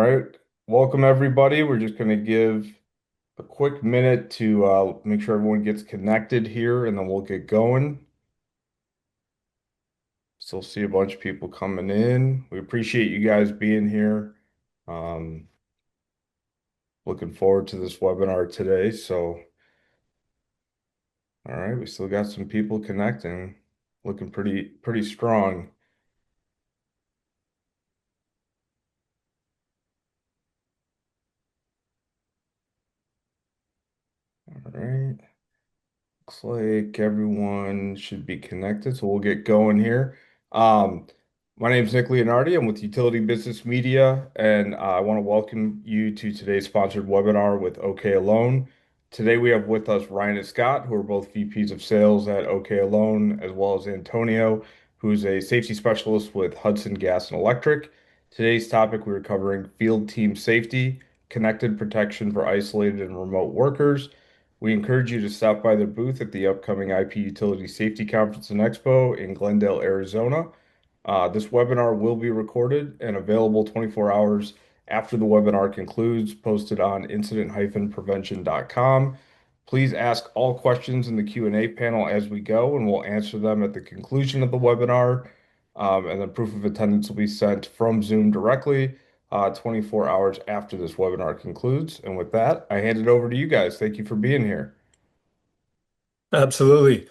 right. Welcome, everybody. We're just going to give a quick minute to make sure everyone gets connected here, and then we'll get going. Still see a bunch of people coming in. We appreciate you guys being here. Um, Looking forward to this webinar today. All right, we still got some people connecting, looking pretty strong. All right. Looks like everyone should be connected, so we'll get going here. Um, my name is Nick Leonardi. I'm with Utility Business Media, and I want to welcome you to today's sponsored webinar with OK Alone. Today we have with us Ryan and Scott, who are both VPs of Sales at OK Alone, as well as Antonio, who's a safety specialist with Hudson Gas and Electric. Today's topic, we are covering field team safety, connected protection for isolated and remote workers. We encourage you to stop by the booth at the upcoming IP Utility Safety Conference and Expo in Glendale, Arizona. This webinar will be recorded and available 24 hours after the webinar concludes, posted on incident-prevention.com. Please ask all questions in the Q&A panel as we go, and we'll answer them at the conclusion of the webinar. And then proof of attendance will be sent from Zoom directly 24 hours after this webinar concludes. And with that, I hand it over to you guys. Thank you for being here. Absolutely.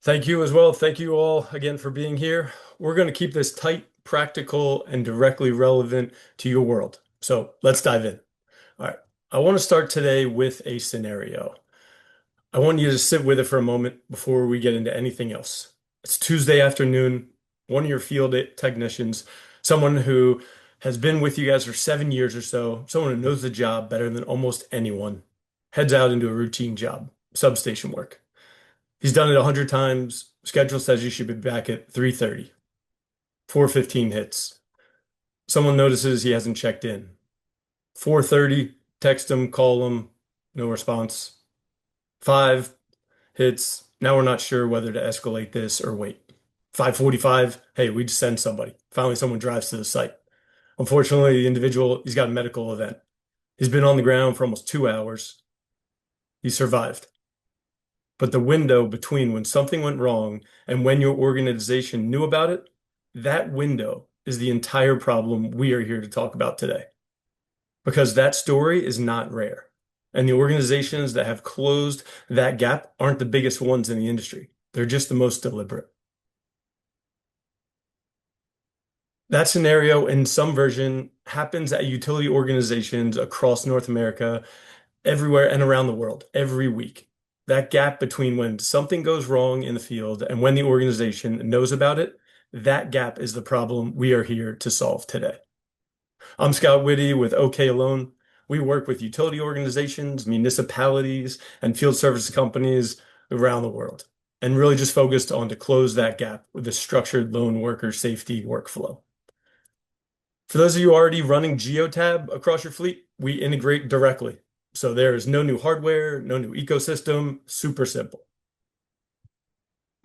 Thank you as well. Thank you all again for being here. We're going to keep this tight, practical, and directly relevant to your world. So let's dive in. All right. I want to start today with a scenario. I want you to sit with it for a moment before we get into anything else. It's Tuesday afternoon. One of your field technicians, someone who has been with you guys for 7 years or so, someone who knows the job better than almost anyone, heads out into a routine job, substation work. He's done it 100 times. Schedule says you should be back at 3:30. 4:15 hits. Someone notices he hasn't checked in. 4:30, text him, call him, no response. 5 hits. Now we're not sure whether to escalate this or wait. 5:45, hey, we just send somebody. Finally, someone drives to the site. Unfortunately, the individual, he's got a medical event. He's been on the ground for almost 2 hours. He survived. But the window between when something went wrong and when your organization knew about it, that window is the entire problem we are here to talk about today. Because that story is not rare. And the organizations that have closed that gap aren't the biggest ones in the industry. They're just the most deliberate. That scenario in some version happens at utility organizations across North America, everywhere and around the world, every week. That gap between when something goes wrong in the field and when the organization knows about it, that gap is the problem we are here to solve today. I'm Scott Whitty with OK Alone. We work with utility organizations, municipalities, and field service companies around the world, and really just focused on to close that gap with a structured lone worker safety workflow. For those of you already running Geotab across your fleet, we integrate directly. So there's no new hardware, no new ecosystem, super simple.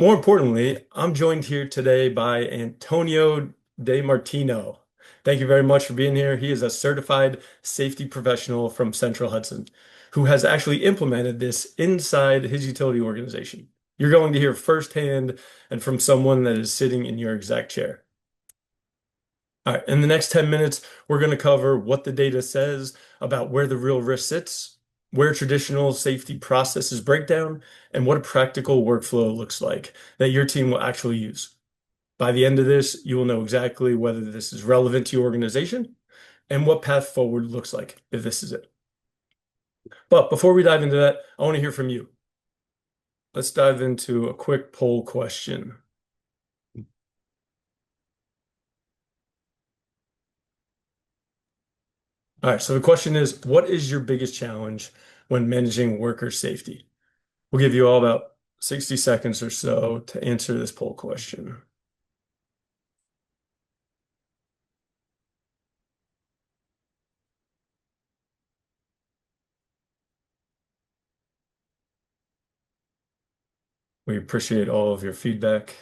More importantly, I'm joined here today by Antonio De Martino. Thank you very much for being here. He is a certified safety professional from Central Hudson who has actually implemented this inside his utility organization. You're going to hear firsthand and from someone that is sitting in your exact chair. All right, in the next 10 minutes, we're going to cover what the data says about where the real risk sits, where traditional safety processes break down, and what a practical workflow looks like that your team will actually use. By the end of this, you will know exactly whether this is relevant to your organization and what path forward looks like if this is it. But before we dive into that, I want to hear from you. Let's dive into a quick poll question. All right, so the question is, what is your biggest challenge when managing worker safety? We'll give you all about 60 seconds or so to answer this poll question. We appreciate all of your feedback.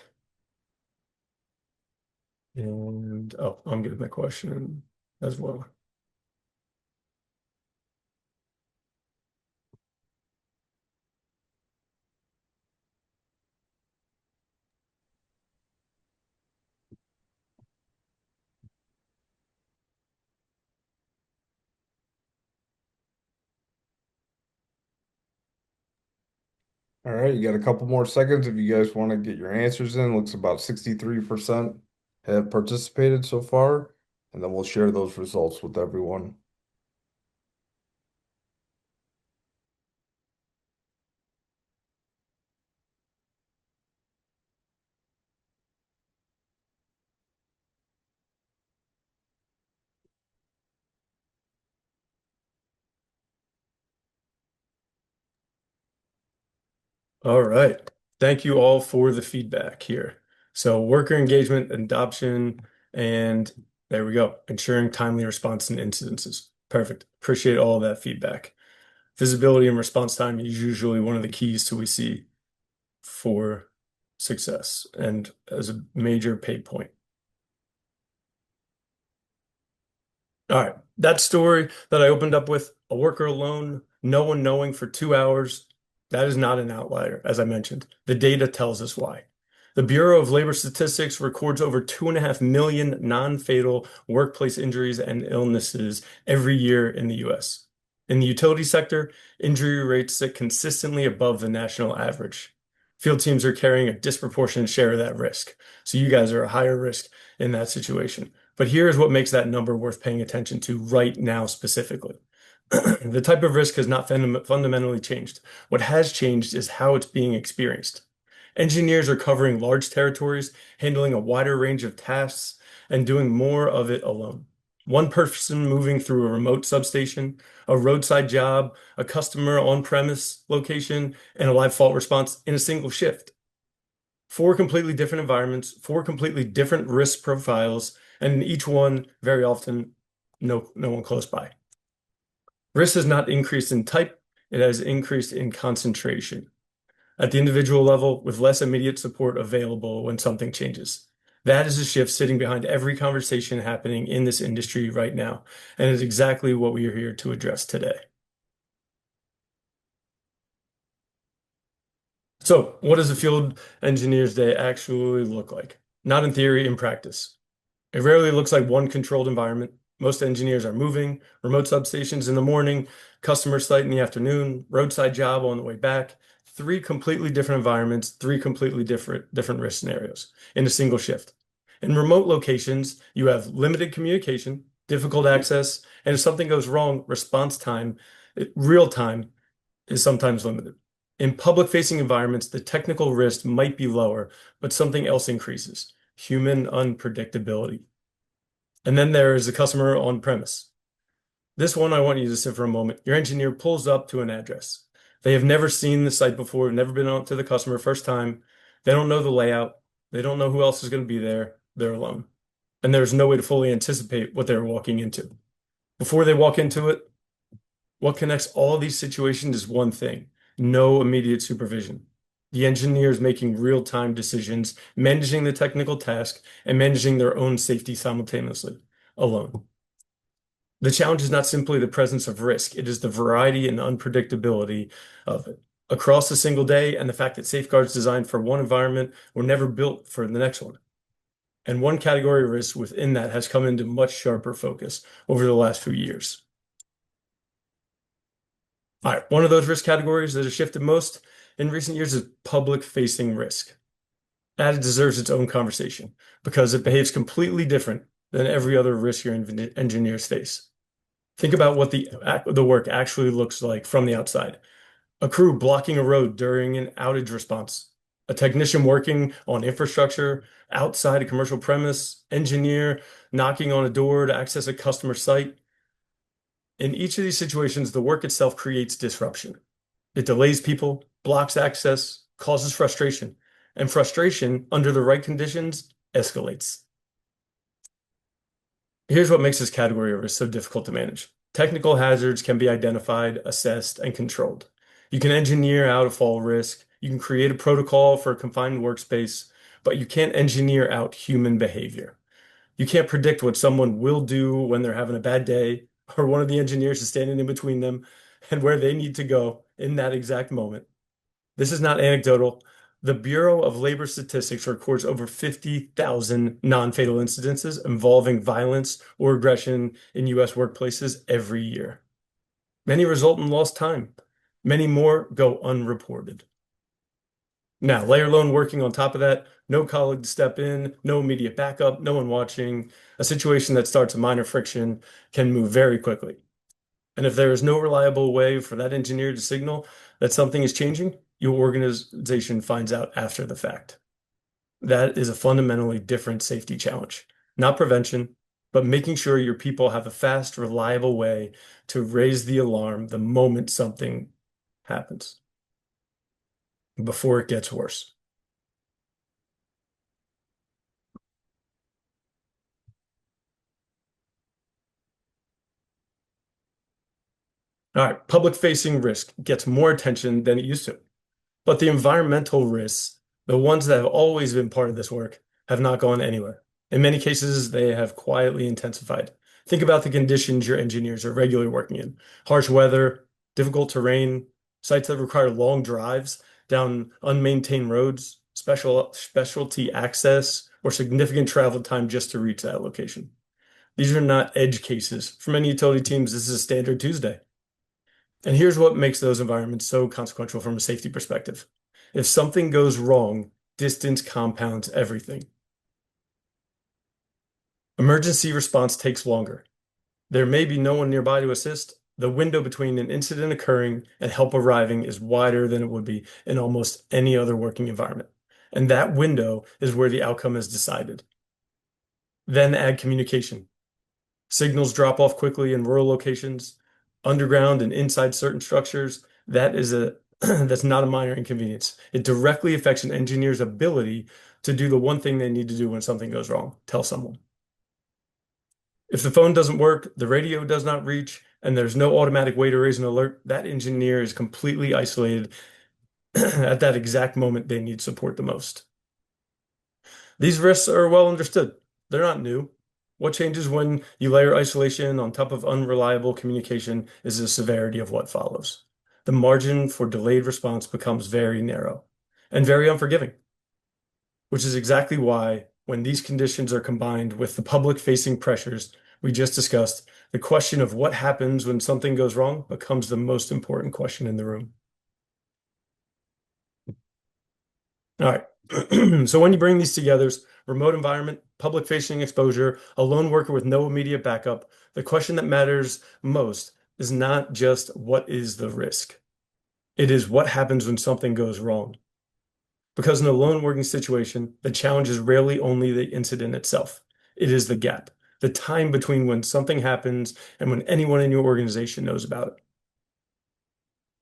And oh, I'm getting the question as well. All right, you got a couple more seconds if you guys want to get your answers in. Looks about 63% have participated so far, and then we'll share those results with everyone. All right. Thank you all for the feedback here. So worker engagement, adoption, and there we go. Ensuring timely response in incidences. Perfect. Appreciate all of that feedback. Visibility and response time is usually one of the keys to we see for success and as a major pay point. All right. That story that I opened up with, a worker alone, no one knowing for 2 hours, that is not an outlier, as I mentioned. The data tells us why. The Bureau of Labor Statistics records over 2.5 million non-fatal workplace injuries and illnesses every year in the US. In the utility sector, injury rates sit consistently above the national average. Field teams are carrying a disproportionate share of that risk. So you guys are a higher risk in that situation. But here's what makes that number worth paying attention to right now specifically. The type of risk has not fundamentally changed. What has changed is how it's being experienced. Engineers are covering large territories, handling a wider range of tasks, and doing more of it alone. One person moving through a remote substation, a roadside job, a customer on-premise location, and a live fault response in a single shift. Four completely different environments, four completely different risk profiles, and in each one, very often, no one close by. Risk has not increased in type, it has increased in concentration at the individual level with less immediate support available when something changes. That is a shift sitting behind every conversation happening in this industry right now, and is exactly what we are here to address today. So, what does a field engineer's day actually look like? Not in theory, in practice. It rarely looks like one controlled environment. Most engineers are moving, remote substations in the morning, customer site in the afternoon, roadside job on the way back. Three completely different environments, three completely different risk scenarios in a single shift. In remote locations, you have limited communication, difficult access, and if something goes wrong, response time, real time, is sometimes limited. In public-facing environments, the technical risk might be lower, but something else increases: human unpredictability. And then there is the customer on premise. This one I want you to sit for a moment. Your engineer pulls up to an address. They have never seen the site before, never been out to the customer, first time. They don't know the layout. They don't know who else is going to be there. They're alone. And there's no way to fully anticipate what they're walking into. Before they walk into it, what connects all these situations is one thing: no immediate supervision. The engineer is making real-time decisions, managing the technical task, and managing their own safety simultaneously, alone. The challenge is not simply the presence of risk, it is the variety and unpredictability of it across a single day, and the fact that safeguards designed for one environment were never built for the next one. And one category of risk within that has come into much sharper focus over the last few years. All right, one of those risk categories that has shifted most in recent years is public-facing risk. That deserves its own conversation because it behaves completely different than every other risk your engineers face. Think about what the work actually looks like from the outside. A crew blocking a road during an outage response, a technician working on infrastructure outside a commercial premise, engineer knocking on a door to access a customer site. In each of these situations, the work itself creates disruption. It delays people, blocks access, causes frustration, and frustration under the right conditions escalates. Here's what makes this category of risk so difficult to manage. Technical hazards can be identified, assessed, and controlled. You can engineer out a fall risk. You can create a protocol for a confined workspace, but you can't engineer out human behavior. You can't predict what someone will do when they're having a bad day, or one of the engineers is standing in between them and where they need to go in that exact moment. This is not anecdotal. The Bureau of Labor Statistics records over 50,000 non-fatal incidences involving violence or aggression in US workplaces every year. Many result in lost time. Many more go unreported. Now, layer alone working on top of that, no colleague to step in, no immediate backup, no one watching. A situation that starts a minor friction can move very quickly. And if there is no reliable way for that engineer to signal that something is changing, your organization finds out after the fact. That is a fundamentally different safety challenge. Not prevention, but making sure your people have a fast, reliable way to raise the alarm the moment something happens before it gets worse. All right, public-facing risk gets more attention than it used to. But the environmental risks, the ones that have always been part of this work, have not gone anywhere. In many cases, they have quietly intensified. Think about the conditions your engineers are regularly working in. Harsh weather, difficult terrain, sites that require long drives down unmaintained roads, specialty access, or significant travel time just to reach that location. These are not edge cases. For many utility teams, this is a standard Tuesday. And here's what makes those environments so consequential from a safety perspective. If something goes wrong, distance compounds everything. Emergency response takes longer. There may be no one nearby to assist. The window between an incident occurring and help arriving is wider than it would be in almost any other working environment. And that window is where the outcome is decided. Then add communication. Signals drop off quickly in rural locations, underground and inside certain structures. That is a that's not a minor inconvenience. It directly affects an engineer's ability to do the one thing they need to do when something goes wrong, tell someone. If the phone doesn't work, the radio does not reach, and there's no automatic way to raise an alert, that engineer is completely isolated at that exact moment they need support the most. These risks are well understood. They're not new. What changes when you layer isolation on top of unreliable communication is the severity of what follows. The margin for delayed response becomes very narrow and very unforgiving, which is exactly why, when these conditions are combined with the public-facing pressures we just discussed, the question of what happens when something goes wrong becomes the most important question in the room. All right. So when you bring these together, remote environment, public-facing exposure, a lone worker with no immediate backup, the question that matters most is not just what is the risk. It is what happens when something goes wrong. Because in a lone working situation, the challenge is rarely only the incident itself. It is the gap, the time between when something happens and when anyone in your organization knows about it.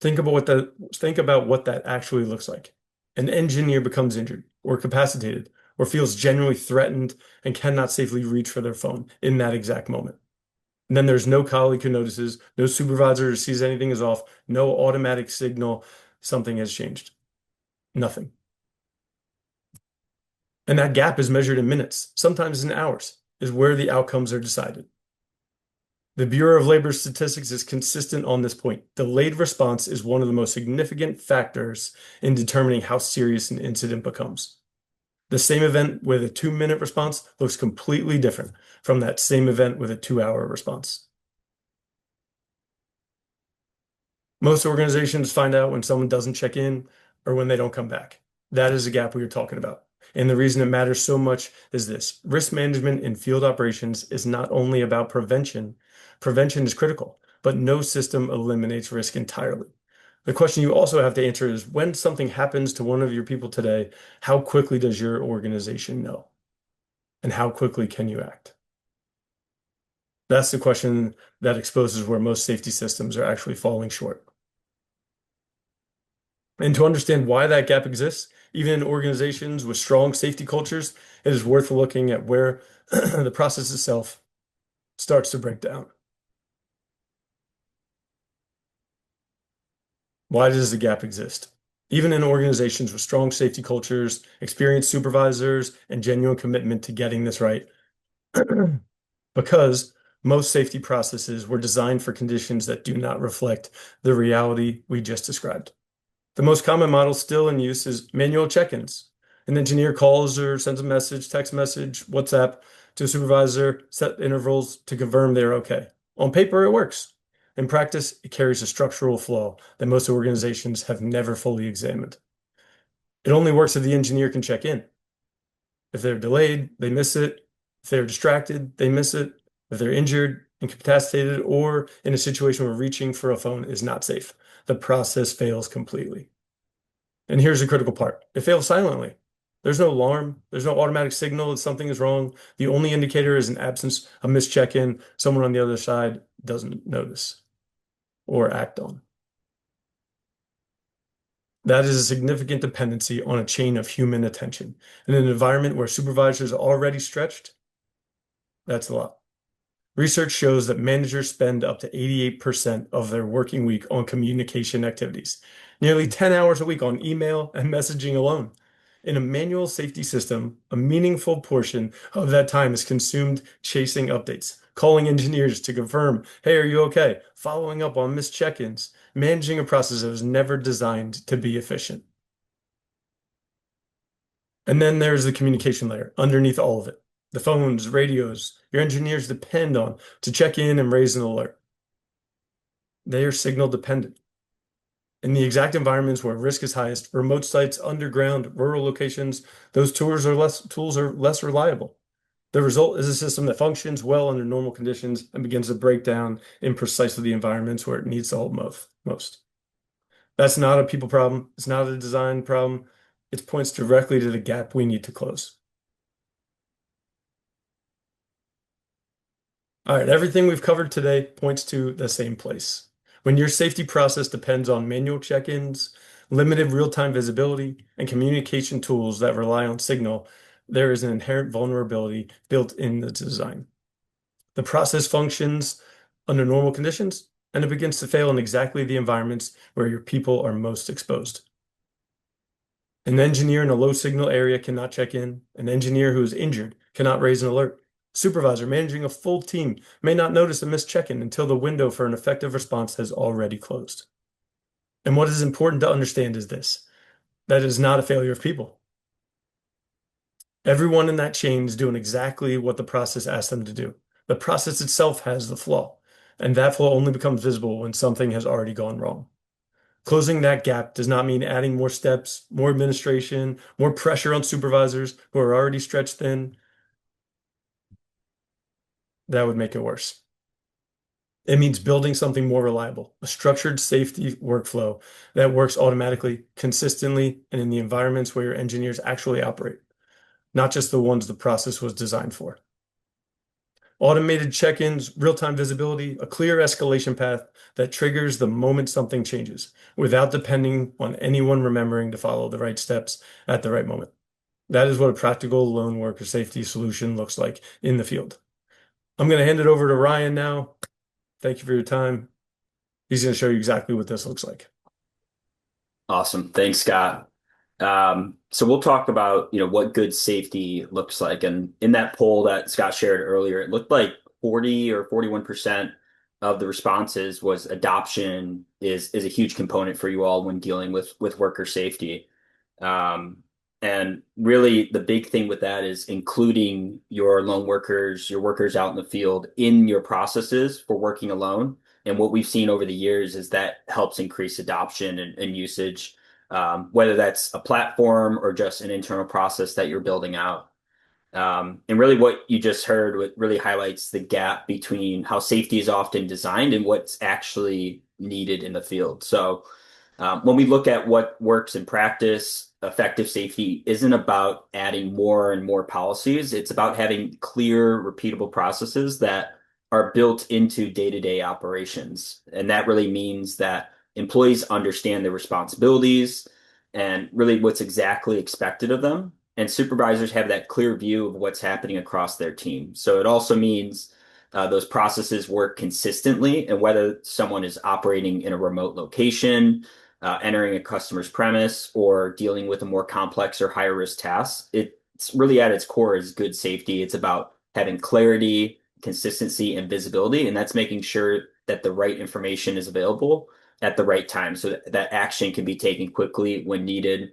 Think about what that actually looks like. An engineer becomes injured or capacitated or feels genuinely threatened and cannot safely reach for their phone in that exact moment. And then there's no colleague who notices, no supervisor who sees anything is off, no automatic signal something has changed. Nothing. And that gap is measured in minutes, sometimes in hours, is where the outcomes are decided. The Bureau of Labor Statistics is consistent on this point. Delayed response is one of the most significant factors in determining how serious an incident becomes. The same event with a 2-minute response looks completely different from that same event with a 2-hour response. Most organizations find out when someone doesn't check in or when they don't come back. That is the gap we were talking about. And the reason it matters so much is this. Risk management in field operations is not only about prevention. Prevention is critical, but no system eliminates risk entirely. The question you also have to answer is when something happens to one of your people today, how quickly does your organization know? And how quickly can you act? That's the question that exposes where most safety systems are actually falling short. And to understand why that gap exists, even in organizations with strong safety cultures, it is worth looking at where the process itself starts to break down. Why does the gap exist? Even in organizations with strong safety cultures, experienced supervisors, and genuine commitment to getting this right, because most safety processes were designed for conditions that do not reflect the reality we just described. The most common model still in use is manual check-ins. An engineer calls or sends a message, text message, WhatsApp to a supervisor, set intervals to confirm they're okay. On paper, it works. In practice, it carries a structural flaw that most organizations have never fully examined. It only works if the engineer can check in. If they're delayed, they miss it. If they're distracted, they miss it. If they're injured, incapacitated, or in a situation where reaching for a phone is not safe, the process fails completely. And here's the critical part. It fails silently. There's no alarm. There's no automatic signal that something is wrong. The only indicator is an absence, a missed check-in, someone on the other side doesn't notice or act on. That is a significant dependency on a chain of human attention. In an environment where supervisors are already stretched, that's a lot. Research shows that managers spend up to 88% of their working week on communication activities, nearly 10 hours a week on email and messaging alone. In a manual safety system, a meaningful portion of that time is consumed chasing updates, calling engineers to confirm, hey, are you okay? Following up on missed check-ins, managing a process that was never designed to be efficient. And then there's the communication layer underneath all of it. The phones, radios, your engineers depend on to check in and raise an alert. They are signal dependent. In the exact environments where risk is highest, remote sites, underground, rural locations, those tools are less reliable. The result is a system that functions well under normal conditions and begins to break down in precisely the environments where it needs to hold most. That's not a people problem. It's not a design problem. It points directly to the gap we need to close. All right, everything we've covered today points to the same place. When your safety process depends on manual check-ins, limited real-time visibility, and communication tools that rely on signal, there is an inherent vulnerability built in the design. The process functions under normal conditions, and it begins to fail in exactly the environments where your people are most exposed. An engineer in a low signal area cannot check in. An engineer who is injured cannot raise an alert. Supervisor managing a full team may not notice a missed check-in until the window for an effective response has already closed. And what is important to understand is this, that is not a failure of people. Everyone in that chain is doing exactly what the process asked them to do. The process itself has the flaw, and that flaw only becomes visible when something has already gone wrong. Closing that gap does not mean adding more steps, more administration, more pressure on supervisors who are already stretched thin. That would make it worse. It means building something more reliable, a structured safety workflow that works automatically, consistently, and in the environments where your engineers actually operate, not just the ones the process was designed for. Automated check-ins, real-time visibility, a clear escalation path that triggers the moment something changes without depending on anyone remembering to follow the right steps at the right moment. That is what a practical lone worker safety solution looks like in the field. I'm going to hand it over to Ryan now. Thank you for your time. He's going to show you exactly what this looks like. Awesome. Thanks, Scott. So we'll talk about, what good safety looks like. And in that poll that Scott shared earlier, it looked like 40 or 41% of the responses was adoption is a huge component for you all when dealing with worker safety. Um, and really the big thing with that is including your lone workers, your workers out in the field in your processes for working alone. And what we've seen over the years is that helps increase adoption and usage, whether that's a platform or just an internal process that you're building out. And really, what you just heard what really highlights the gap between how safety is often designed and what's actually needed in the field. So, when we look at what works in practice, effective safety isn't about adding more and more policies. It's about having clear, repeatable processes that are built into day-to-day operations. And that really means that employees understand their responsibilities and really what's exactly expected of them. And supervisors have that clear view of what's happening across their team. So it also means those processes work consistently, and whether someone is operating in a remote location, entering a customer's premise, or dealing with a more complex or higher risk task, it's really at its core is good safety. It's about having clarity, consistency, and visibility, and that's making sure that the right information is available at the right time so that action can be taken quickly when needed.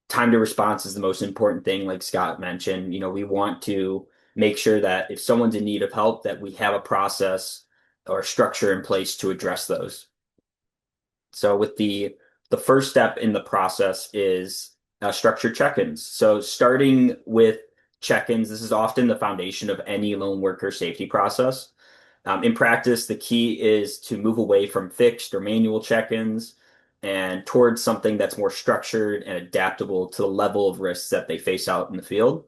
Time to response is the most important thing, like Scott mentioned. We want to make sure that if someone's in need of help, that we have a process or structure in place to address those. So with the first step in the process is structured check-ins. So starting with check-ins, this is often the foundation of any lone worker safety process. In practice, the key is to move away from fixed or manual check-ins and towards something that's more structured and adaptable to the level of risks that they face out in the field.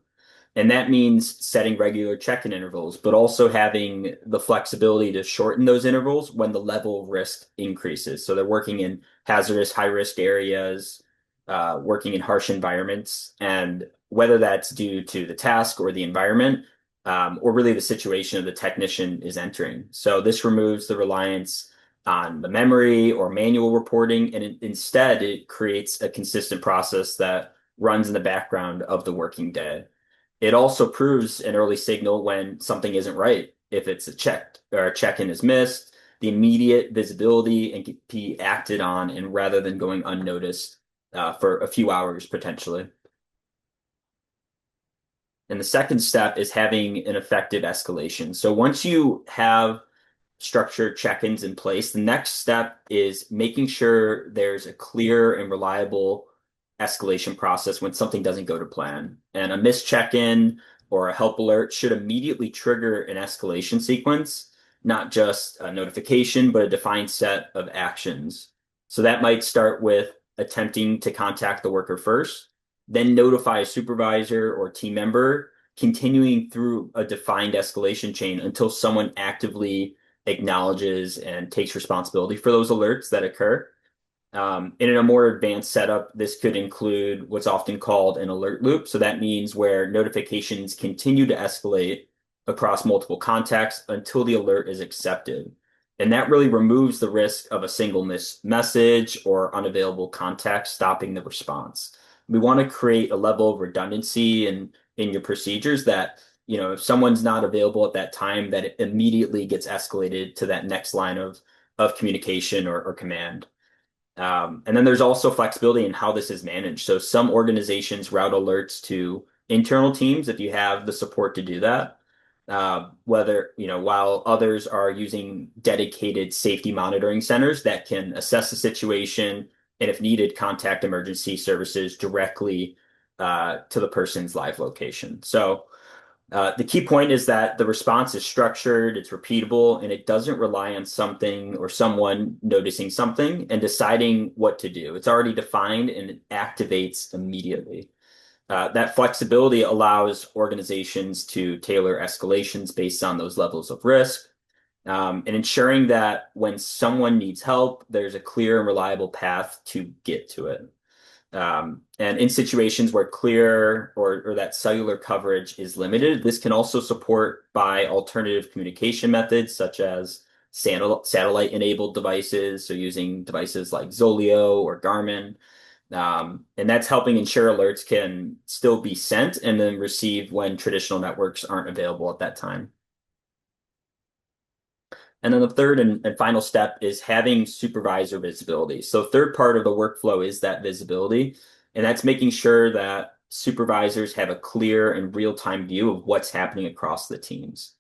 And that means setting regular check-in intervals, but also having the flexibility to shorten those intervals when the level of risk increases. So they're working in hazardous, high-risk areas, working in harsh environments, and whether that's due to the task or the environment, or really the situation of the technician is entering. So this removes the reliance on the memory or manual reporting, and instead it creates a consistent process that runs in the background of the working day. It also proves an early signal when something isn't right. If it's a check or a check-in is missed, the immediate visibility and can be acted on, and rather than going unnoticed for a few hours potentially. And the second step is having an effective escalation. So once you have structured check-ins in place, the next step is making sure there's a clear and reliable escalation process when something doesn't go to plan. And a missed check-in or a help alert should immediately trigger an escalation sequence, not just a notification, but a defined set of actions. So that might start with attempting to contact the worker first, then notify a supervisor or team member, continuing through a defined escalation chain until someone actively acknowledges and takes responsibility for those alerts that occur. In a more advanced setup, this could include what's often called an alert loop. So that means where notifications continue to escalate across multiple contexts until the alert is accepted. And that really removes the risk of a single message or unavailable contact stopping the response. We want to create a level of redundancy in your procedures that, if someone's not available at that time, that it immediately gets escalated to that next line of communication or command. And then there's also flexibility in how this is managed. So some organizations route alerts to internal teams if you have the support to do that. While others are using dedicated safety monitoring centers that can assess the situation and, if needed, contact emergency services directly to the person's live location. So the key point is that the response is structured, it's repeatable, and it doesn't rely on something or someone noticing something and deciding what to do. It's already defined and it activates immediately. That flexibility allows organizations to tailor escalations based on those levels of risk, and ensuring that when someone needs help, there's a clear and reliable path to get to it. And in situations where clear or that cellular coverage is limited, this can also support by alternative communication methods such as satellite-enabled devices, so using devices like Zoleo or Garmin. And that's helping ensure alerts can still be sent and then received when traditional networks aren't available at that time. And then the third and final step is having supervisor visibility. So third part of the workflow is that visibility, and that's making sure that supervisors have a clear and real-time view of what's happening across the teams.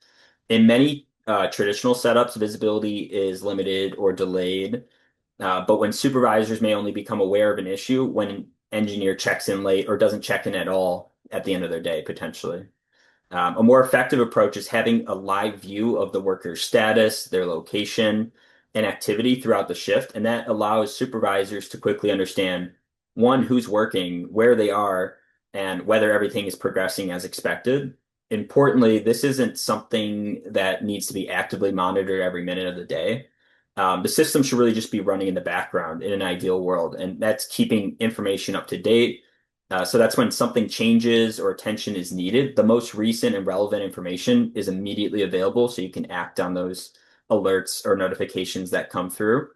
In many traditional setups, visibility is limited or delayed, but when supervisors may only become aware of an issue when an engineer checks in late or doesn't check in at all at the end of their day, potentially. A more effective approach is having a live view of the worker's status, their location, and activity throughout the shift. And that allows supervisors to quickly understand, one, who's working, where they are, and whether everything is progressing as expected. Importantly, this isn't something that needs to be actively monitored every minute of the day. The system should really just be running in the background in an ideal world, and that's keeping information up to date. So that's when something changes or attention is needed. The most recent and relevant information is immediately available, so you can act on those alerts or notifications that come through.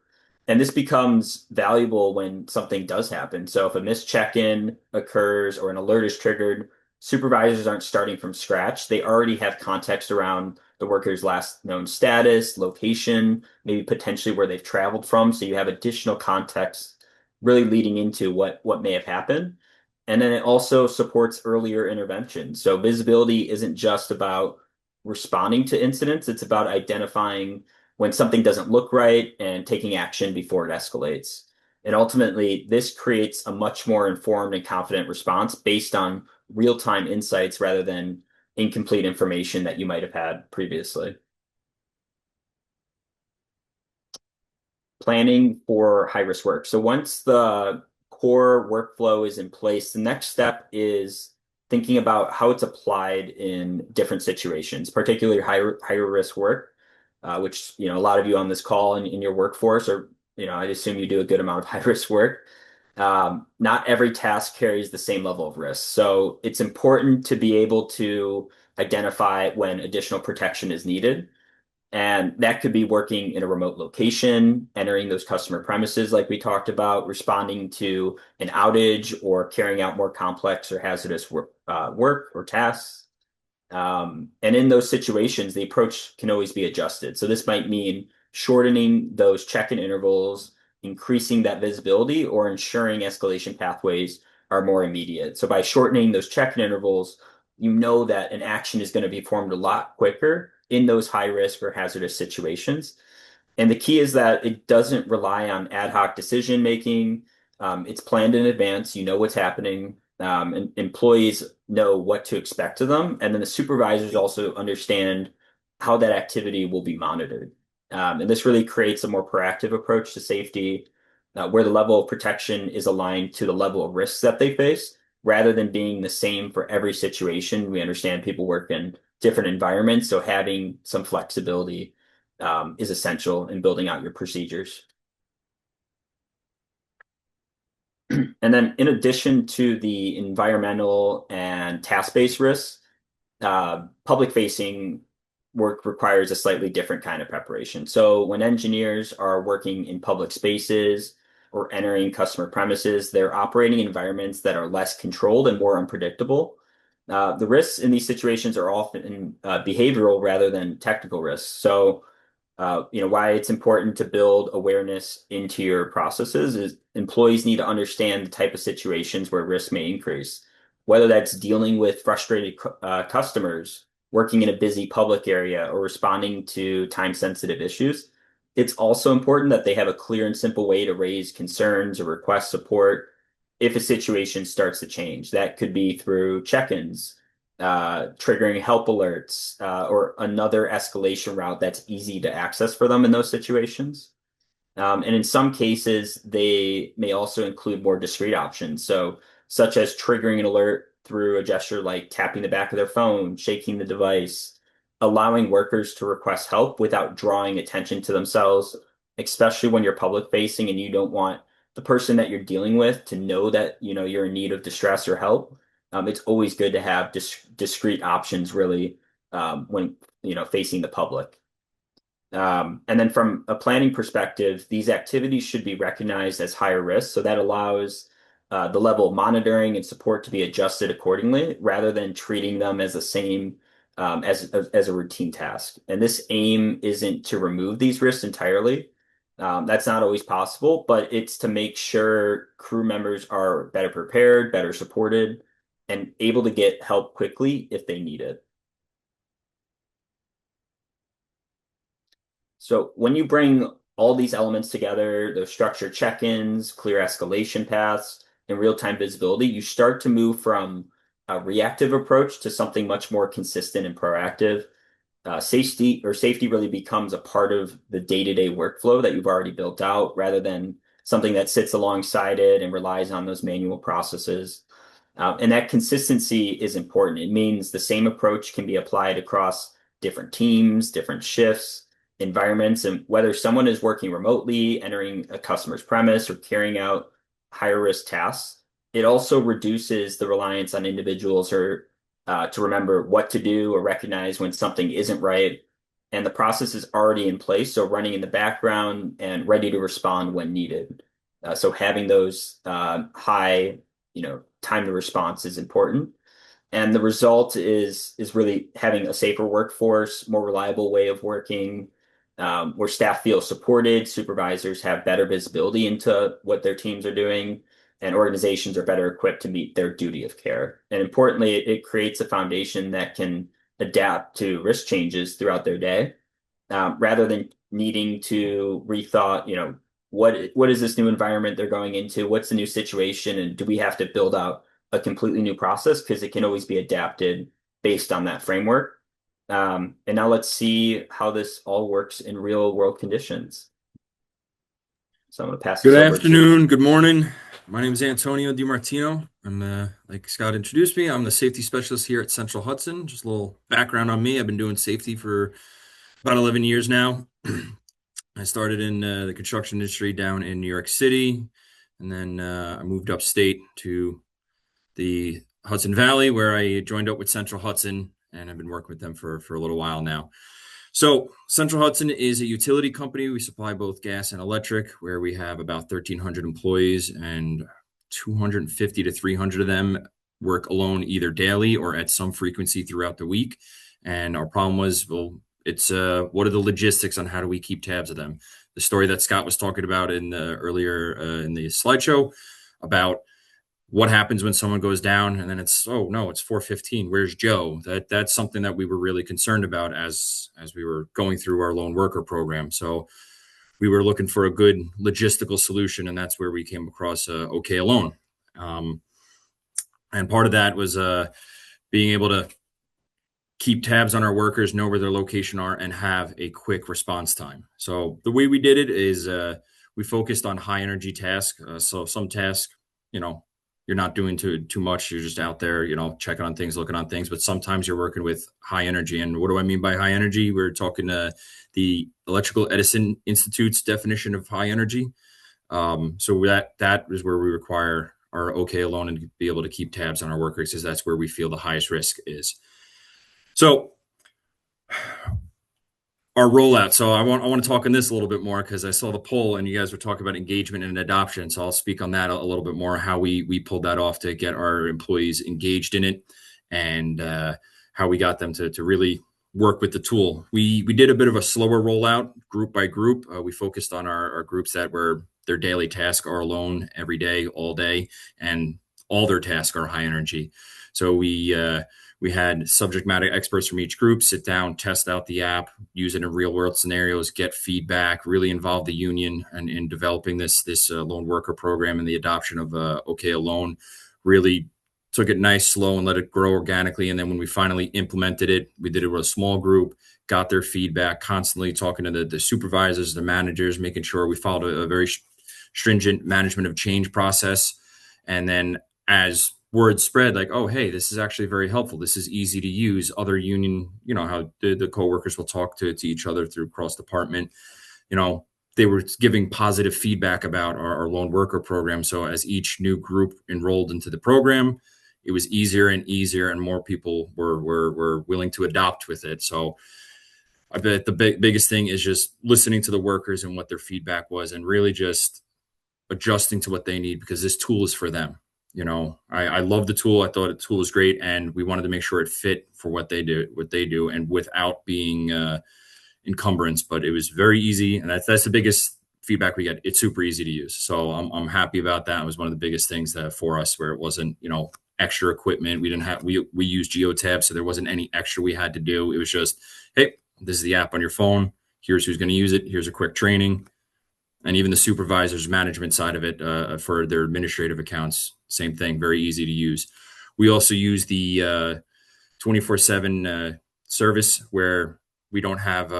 And this becomes valuable when something does happen. So if a missed check-in occurs or an alert is triggered, supervisors aren't starting from scratch. They already have context around the worker's last known status, location, maybe potentially where they've traveled from. So you have additional context really leading into what may have happened. And then it also supports earlier intervention. So visibility isn't just about responding to incidents, it's about identifying when something doesn't look right and taking action before it escalates. And ultimately, this creates a much more informed and confident response based on real-time insights rather than incomplete information that you might have had previously. Planning for high-risk work. So once the core workflow is in place, the next step is thinking about how it's applied in different situations, particularly higher risk work, which a lot of you on this call and in your workforce, or I assume you do a good amount of high risk work. Not every task carries the same level of risk, so it's important to be able to identify when additional protection is needed. And that could be working in a remote location, entering those customer premises like we talked about, responding to an outage, or carrying out more complex or hazardous work or tasks. And in those situations, the approach can always be adjusted. So this might mean shortening those check-in intervals, increasing that visibility, or ensuring escalation pathways are more immediate. So by shortening those check-in intervals, you know that an action is going to be formed a lot quicker in those high risk or hazardous situations. And the key is that it doesn't rely on ad hoc decision making. It's planned in advance. You know what's happening, and employees know what to expect of them. And then the supervisors also understand how that activity will be monitored. And this really creates a more proactive approach to safety, where the level of protection is aligned to the level of risks that they face, rather than being the same for every situation. We understand people work in different environments, so having some flexibility is essential in building out your procedures. And then in addition to the environmental and task-based risks, public-facing work requires a slightly different kind of preparation. So when engineers are working in public spaces or entering customer premises, they're operating in environments that are less controlled and more unpredictable. The risks in these situations are often behavioral rather than technical risks. So why it's important to build awareness into your processes is employees need to understand the type of situations where risk may increase, whether that's dealing with frustrated customers, working in a busy public area, or responding to time-sensitive issues. It's also important that they have a clear and simple way to raise concerns or request support if a situation starts to change. That could be through check-ins, triggering help alerts, or another escalation route that's easy to access for them in those situations. And in some cases, they may also include more discrete options. So, such as triggering an alert through a gesture like tapping the back of their phone, shaking the device, allowing workers to request help without drawing attention to themselves, especially when you're public facing and you don't want the person that you're dealing with to know that you're in need of distress or help. It's always good to have discrete options really, when facing the public. And then from a planning perspective, these activities should be recognized as higher risk. So that allows the level of monitoring and support to be adjusted accordingly, rather than treating them as the same as a routine task. And this aim isn't to remove these risks entirely. That's not always possible, but it's to make sure crew members are better prepared, better supported, and able to get help quickly if they need it. So when you bring all these elements together, those structured check-ins, clear escalation paths, and real-time visibility, you start to move from a reactive approach to something much more consistent and proactive. Safety really becomes a part of the day-to-day workflow that you've already built out, rather than something that sits alongside it and relies on those manual processes. And that consistency is important. It means the same approach can be applied across different teams, different shifts, environments, and whether someone is working remotely, entering a customer's premise, or carrying out higher risk tasks. It also reduces the reliance on individuals or to remember what to do or recognize when something isn't right. And the process is already in place, so running in the background and ready to respond when needed. So having those high, time to response is important. And the result is really having a safer workforce, more reliable way of working, where staff feel supported, supervisors have better visibility into what their teams are doing, and organizations are better equipped to meet their duty of care. And importantly, it creates a foundation that can adapt to risk changes throughout their day, rather than needing to rethought, what is this new environment they're going into? What's the new situation? And do we have to build out a completely new process? Because it can always be adapted based on that framework. And now let's see how this all works in real world conditions. So I'm going to pass Good this over to. afternoon, good morning. My name is Antonio DiMartino. Like Scott introduced me, I'm the safety specialist here at Central Hudson. Just a little background on me. I've been doing safety for about 11 years now. I started in the construction industry down in New York City, and then I moved upstate to the Hudson Valley, where I joined up with Central Hudson, and I've been working with them for a little while now. So Central Hudson is a utility company. We supply both gas and electric, where we have about 1,300 employees, and 250 to 300 of them work alone either daily or at some frequency throughout the week. And our problem was, well, it's what are the logistics on how do we keep tabs of them? The story that Scott was talking about in the earlier in the slideshow about what happens when someone goes down and then it's, oh no, it's 4:15, where's Joe? That's something that we were really concerned about as we were going through our lone worker program. So we were looking for a good logistical solution, and that's where we came across OK Alone. And part of that was being able to keep tabs on our workers, know where their location are, and have a quick response time. So the way we did it is we focused on high energy tasks. So some tasks, you're not doing too much. You're just out there, checking on things, looking on things. But sometimes you're working with high energy. And what do I mean by high energy? We're talking the Electrical Edison Institute's definition of high energy. So that is where we require our OK Alone and be able to keep tabs on our workers, because that's where we feel the highest risk is. So our rollout. So I want to talk on this a little bit more because I saw the poll and you guys were talking about engagement and adoption. So I'll speak on that a little bit more, how we pulled that off to get our employees engaged in it, and how we got them to really work with the tool. We did a bit of a slower rollout group by group. We focused on our groups that were their daily task are alone every day, all day, and all their tasks are high energy. So we had subject matter experts from each group sit down, test out the app, use it in real world scenarios, get feedback, really involve the union in developing this lone worker program, and the adoption of OK Alone. Really took it nice, slow, and let it grow organically. And then when we finally implemented it, we did it with a small group, got their feedback, constantly talking to the supervisors, the managers, making sure we followed a very stringent management of change process. And then as word spread, like, oh, hey, this is actually very helpful. This is easy to use. Other union, how the coworkers will talk to each other through cross department. They were giving positive feedback about our lone worker program. So as each new group enrolled into the program, it was easier and easier, and more people were willing to adopt with it. So I bet the biggest thing is just listening to the workers and what their feedback was, and really just adjusting to what they need, because this tool is for them. I love the tool. I thought the tool was great, and we wanted to make sure it fit for what they do, and without being encumbrance. But it was very easy, and that's the biggest feedback we get. It's super easy to use, so I'm happy about that. It was one of the biggest things that for us, where it wasn't extra equipment. We didn't have we used GeoTab, so there wasn't any extra we had to do. It was just, hey, this is the app on your phone. Here's who's going to use it. Here's a quick training. And even the supervisor's management side of it for their administrative accounts, same thing, very easy to use. We also use the 24/7 service, where we don't have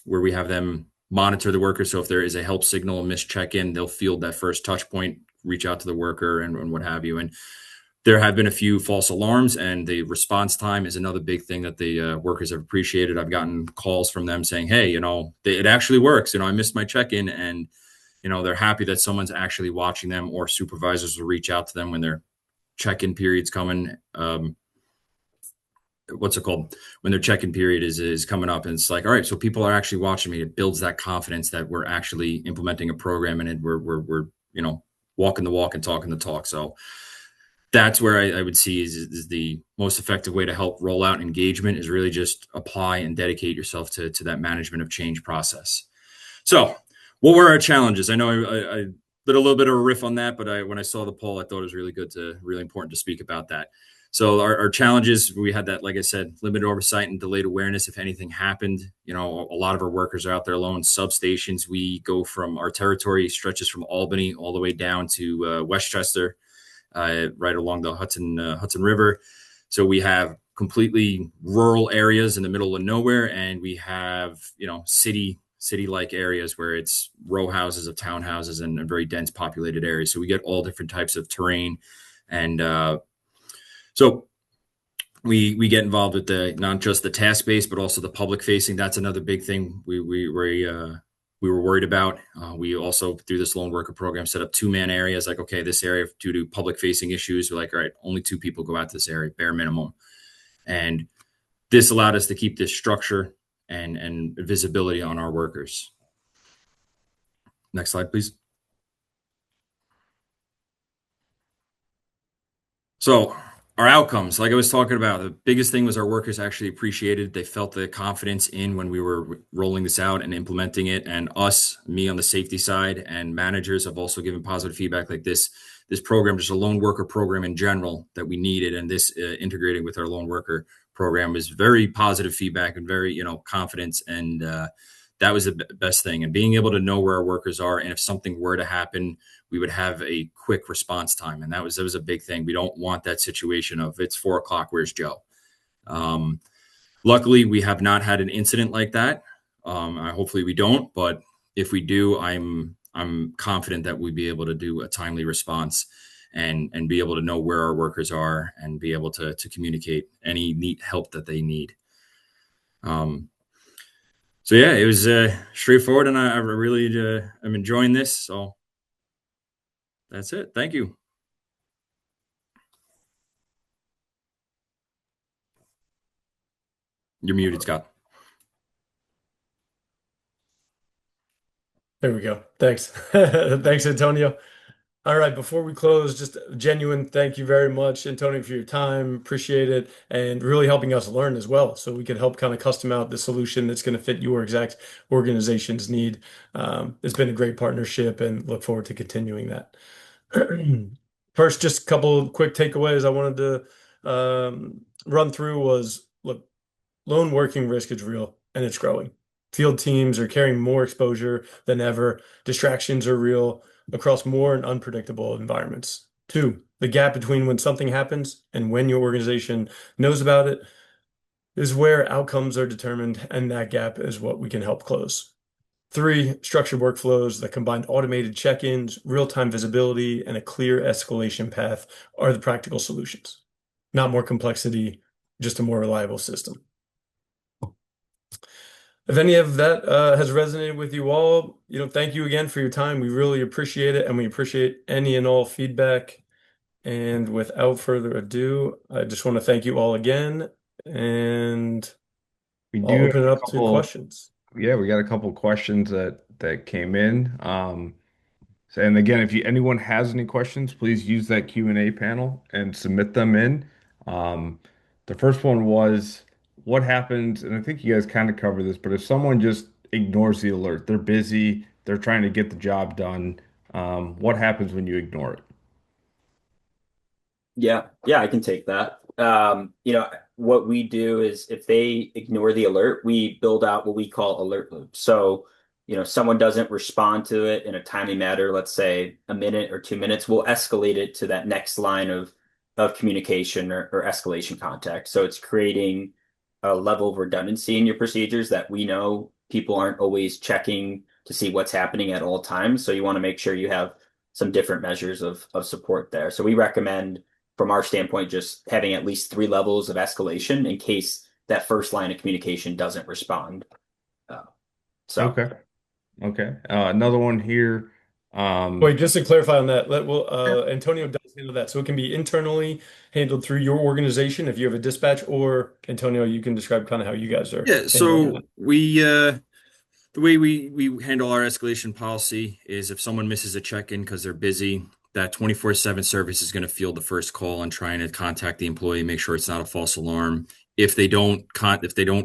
where we have them monitor the worker. So if there is a help signal, a missed check-in, they'll field that first touch point, reach out to the worker, and what have you. And there have been a few false alarms, and the response time is another big thing that the workers have appreciated. I've gotten calls from them saying, hey, it actually works. I missed my check-in, and, they're happy that someone's actually watching them, or supervisors will reach out to them when their check-in period's coming. What's it called? When their check-in period is coming up, and it's like, all right, so people are actually watching me. It builds that confidence that we're actually implementing a program, and we're walking the walk and talking the talk. So that's where I would see is the most effective way to help roll out engagement, is really just apply and dedicate yourself to that management of change process. So what were our challenges? I know I did a little bit of a riff on that, but when I saw the poll, I thought it was really important to speak about that. So our challenges, we had that, like I said, limited oversight and delayed awareness if anything happened. You know, a lot of our workers are out there alone. Substations, we go from our territory stretches from Albany all the way down to Westchester, right along the Hudson River. So we have completely rural areas in the middle of nowhere, and we have, you know, city-like areas where it's row houses of townhouses and very dense populated areas. So we get all different types of terrain, and so we get involved with the not just the task based, but also the public facing. That's another big thing we were worried about. We also through this lone worker program set up 2-man areas. Like, okay, this area due to public facing issues, we're like, all right, only 2 people go out to this area, bare minimum. And this allowed us to keep this structure and visibility on our workers. Next slide, please. So our outcomes, like I was talking about, the biggest thing was our workers actually appreciated. They felt the confidence in when we were rolling this out and implementing it. And me on the safety side and managers have also given positive feedback like this program, just a lone worker program in general that we needed. And this integrating with our lone worker program was very positive feedback and very, you know, confidence. And that was the best thing. And being able to know where our workers are. And if something were to happen, we would have a quick response time. And that was a big thing. We don't want that situation of it's 4 o'clock, where's Joe? Luckily, we have not had an incident like that. Hopefully we don't, but if we do, I'm confident that we'd be able to do a timely response and be able to know where our workers are and be able to communicate any neat help that they need. So yeah, it was straightforward, and I really am enjoying this. So that's it. Thank you. You're muted, Scott. There we go. Thanks. Thanks, Antonio. All right, before we close, just a genuine thank you very much, Antonio, for your time. Appreciate it, and really helping us learn as well, so we can help kind of custom out the solution that's going to fit your exact organization's need. It's been a great partnership, and look forward to continuing that. First, just a couple of quick takeaways I wanted to run through was, look, lone working risk is real, and it's growing. Field teams are carrying more exposure than ever. Distractions are real across more and unpredictable environments. 2, the gap between when something happens and when your organization knows about it is where outcomes are determined, and that gap is what we can help close. 3, structured workflows that combine automated check-ins, real-time visibility, and a clear escalation path are the practical solutions. Not more complexity, just a more reliable system. If any of that has resonated with you all, thank you again for your time. We really appreciate it, and we appreciate any and all feedback. And without further ado, I just want to thank you all again, and I'll open it up to questions. Yeah, we got a couple questions that came in. And again, if anyone has any questions, please use that Q&A panel and submit them in. The first one was, what happens, and I think you guys kind of covered this, but if someone just ignores the alert, they're busy, they're trying to get the job done, what happens when you ignore it? Yeah, I can take that. What we do is if they ignore the alert, we build out what we call alert loops. So, someone doesn't respond to it in a timely manner, let's say a minute or 2 minutes, we'll escalate it to that next line of communication or escalation contact. So it's creating a level of redundancy in your procedures that we know people aren't always checking to see what's happening at all times. So you want to make sure you have some different measures of support there. So we recommend, from our standpoint, just having at least 3 levels of escalation in case that first line of communication doesn't respond. Okay. Another one here. Wait, just to clarify on that, Antonio does handle that. So it can be internally handled through your organization if you have a dispatch, or Antonio, you can describe kind of how you guys are. Yeah, so we the way we handle our escalation policy is if someone misses a check-in because they're busy, that 24/7 service is going to field the first call and trying to contact the employee, make sure it's not a false alarm. If they don't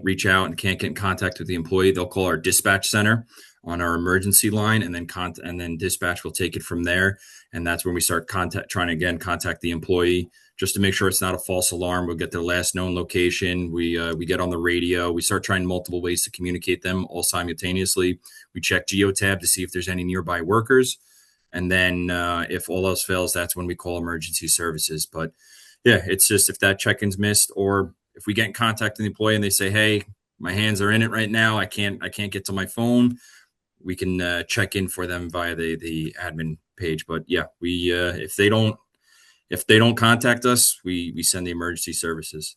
reach out and can't get in contact with the employee, they'll call our dispatch center on our emergency line, and then dispatch will take it from there. And that's when we start trying to again contact the employee, just to make sure it's not a false alarm. We'll get their last known location. We get on the radio. We start trying multiple ways to communicate them all simultaneously. We check geotab to see if there's any nearby workers. And then if all else fails, that's when we call emergency services. But yeah, it's just if that check-in's missed, or if we get in contact with the employee and they say, "Hey, my hands are in it right now. I can't get to my phone," we can check in for them via the admin page. But yeah, we if they don't contact us, we send the emergency services.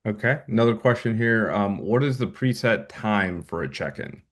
Okay. Another question here. What is the preset time for a check-in?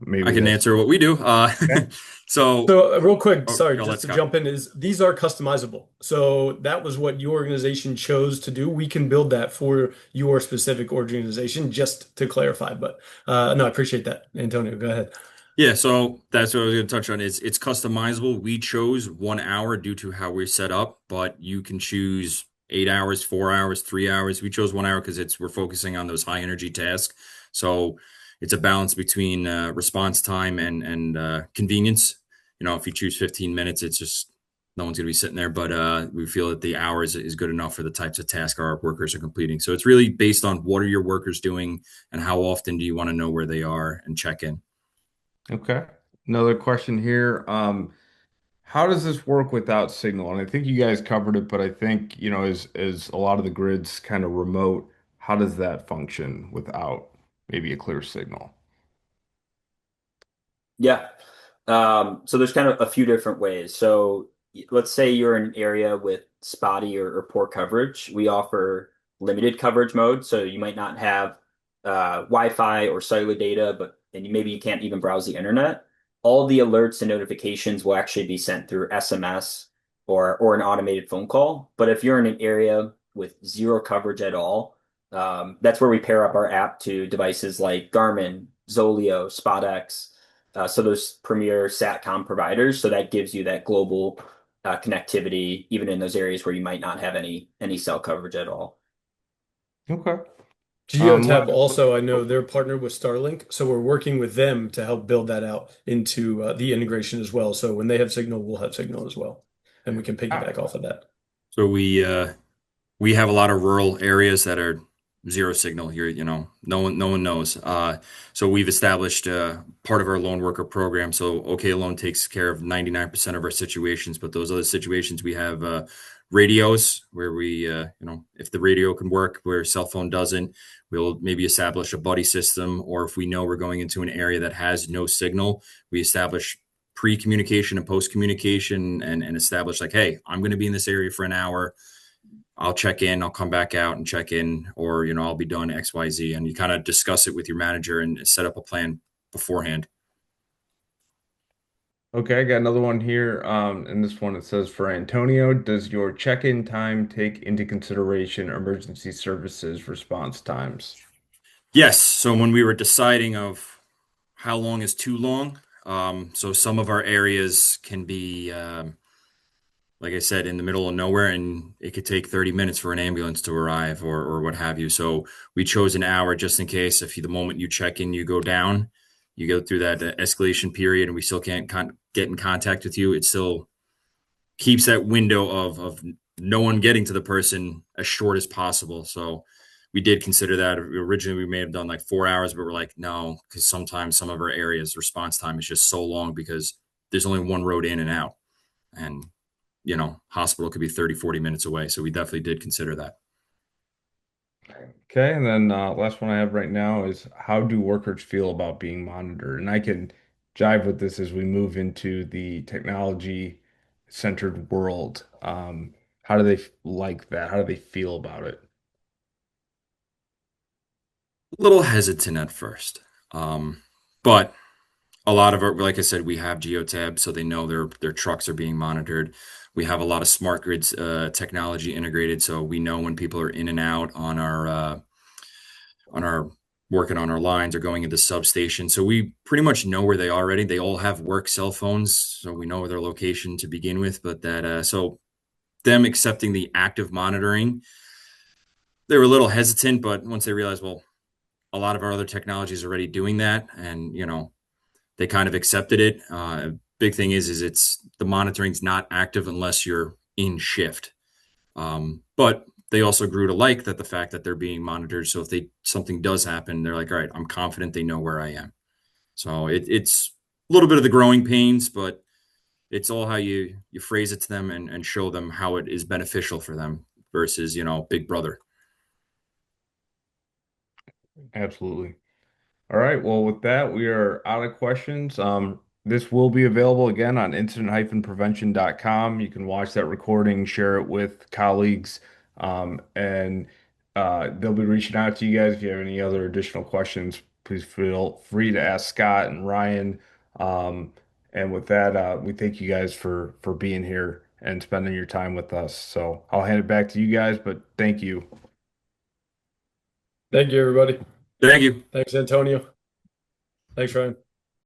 I Maybe can that's answer what we do. okay. So So real quick, oh, sorry, go, just let's to go. jump in, is these are customizable. So that was what your organization chose to do. We can build that for your specific organization, just to clarify. But no, I appreciate that. Antonio, go ahead. Yeah, so that's what I was going to touch on. Is it's customizable. We chose 1 hour due to how we're set up, but you can choose 8 hours, 4 hours, 3 hours. We chose 1 hour because we're focusing on those high energy tasks. So it's a balance between response time and convenience. If you choose 15 minutes, it's just no one's going to be sitting there. But we feel that the hours is good enough for the types of tasks our workers are completing. So it's really based on what are your workers doing and how often do you want to know where they are and check in. Okay. Another question here. How does this work without signal? And I think you guys covered it, but I think, as a lot of the grids kind of remote, how does that function without maybe a clear signal? Yeah. So there's kind of a few different ways. So let's say you're in an area with spotty or poor coverage. We offer limited coverage mode. So you might not have Wi-Fi or cellular data, but maybe you can't even browse the internet. All the alerts and notifications will actually be sent through SMS or an automated phone call. But if you're in an area with zero coverage at all, that's where we pair up our app to devices like Garmin, Zoleo, SpotX, so those premier SATCOM providers. So that gives you that global connectivity, even in those areas where you might not have any cell coverage at all. Okay. Geotab Last, also, I know they're partnered with Starlink, so we're working with them to help build that out into the integration as well. So when they have signal, we'll have signal as well, and we can ah, piggyback off of that. So we have a lot of rural areas that are zero signal here. No one knows. So we've established part of our loan worker program. So OK Loan takes care of 99% of our situations, but those other situations we have radios where if the radio can work where cell phone doesn't, we'll maybe establish a buddy system. Or if we know we're going into an area that has no signal, we establish pre-communication and post-communication and establish like, hey, I'm going to be in this area for an hour. I'll check in, I'll come back out and check in, or, I'll be done XYZ. And you kind of discuss it with your manager and set up a plan beforehand. okay, I got another one here. And this one it says for Antonio, does your check-in time take into consideration emergency services response times? Yes. So when we were deciding of how long is too long, so some of our areas can be, like I said, in the middle of nowhere, and it could take 30 minutes for an ambulance to arrive or what have you. So we chose an hour just in case if the moment you check in, you go down, you go through that escalation period and we still can't get in contact with you. It still keeps that window of no one getting to the person as short as possible. So we did consider that. Originally, we may have done like 4 hours, but we're like, no, because sometimes some of our areas response time is just so long because there's only one road in and out. And hospital could be 30, 40 minutes away. So we definitely did consider that. Okay, and then last one I have right now is how do workers feel about being monitored? And I can jive with this as we move into the technology centered world. How do they like that? How do they feel about it? A little hesitant at first. But a lot of our, like I said, we have geotab, so they know their trucks are being monitored. We have a lot of smart grids technology integrated, so we know when people are in and out on our working on our lines or going into substation. So we pretty much know where they are already. They all have work cell phones, so we know their location to begin with. But so them accepting the active monitoring, they were a little hesitant, but once they realized, well, a lot of our other technology is already doing that, and they kind of accepted it. Big thing is it's the monitoring's not active unless you're in shift. But they also grew to like that the fact that they're being monitored. So if something does happen, they're like, all right, I'm confident they know where I am. So it's a little bit of the growing pains, but it's all how you phrase it to them and show them how it is beneficial for them versus, big brother. Absolutely. All right. Well, with that, we are out of questions. This will be available again on incident-prevention.com. You can watch that recording, share it with colleagues, and they'll be reaching out to you guys if you have any other additional questions. Please feel free to ask Scott and Ryan. And with that, we thank you guys for being here and spending your time with us. So I'll hand it back to you guys, but thank you. Thank you, everybody. Thank you. Thanks, Antonio. Thanks, Ryan.